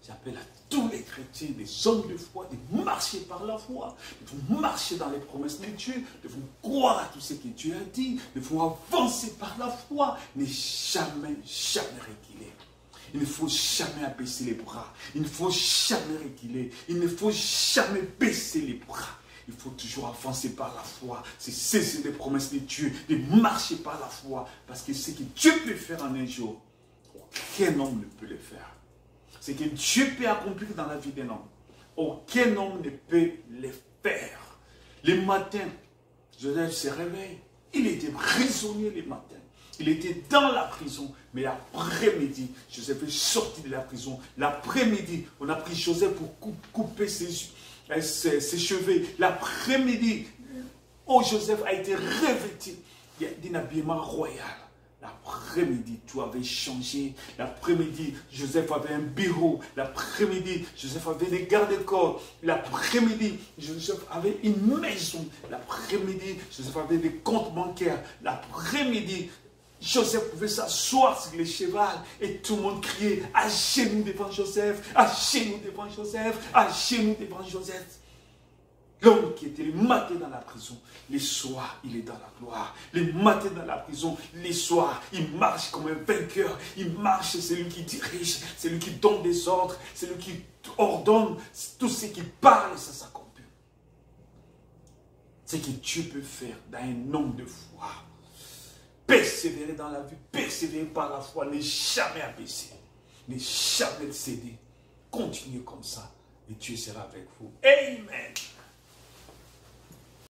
j'appelle à tous les chrétiens, des hommes de foi, de marcher par la foi, de marcher dans les promesses de Dieu, de croire à tout ce que Dieu a dit, de avancer par la foi, ne jamais, jamais reculer. Il ne faut jamais abaisser les bras. Il ne faut jamais reculer. Il ne faut jamais baisser les bras. Il faut toujours avancer par la foi. C'est saisir les promesses de Dieu, de marcher par la foi. Parce que ce que Dieu peut faire en un jour, aucun homme ne peut le faire. Ce que Dieu peut accomplir dans la vie d'un homme, aucun homme ne peut le faire. Le matin, Joseph se réveille. Il était prisonnier le matin. Il était dans la prison, mais l'après-midi, Joseph est sorti de la prison. L'après-midi, on a pris Joseph pour couper ses cheveux. L'après-midi, Joseph a été revêtu d'un habillement royal. L'après-midi, tout avait changé. L'après-midi, Joseph avait un bureau. L'après-midi, Joseph avait des gardes-corps. L'après-midi, Joseph avait une maison. L'après-midi, Joseph avait des comptes bancaires. L'après-midi, Joseph pouvait s'asseoir sur le cheval et tout le monde criait à genoux devant Joseph, à genoux devant Joseph, à genoux devant Joseph. L'homme qui était le matin dans la prison, les soirs, il est dans la gloire. Le matin dans la prison, les soirs, il marche comme un vainqueur. Il marche, c'est lui qui dirige, c'est lui qui donne des ordres, c'est lui qui ordonne. Tout ce qui parle, ça s'accomplit. C'est ce que Dieu peut faire dans un homme de foi. Persévérer dans la vie, persévérer par la foi, ne jamais abaisser, ne jamais céder. Continuez comme ça et Dieu sera avec vous. Amen.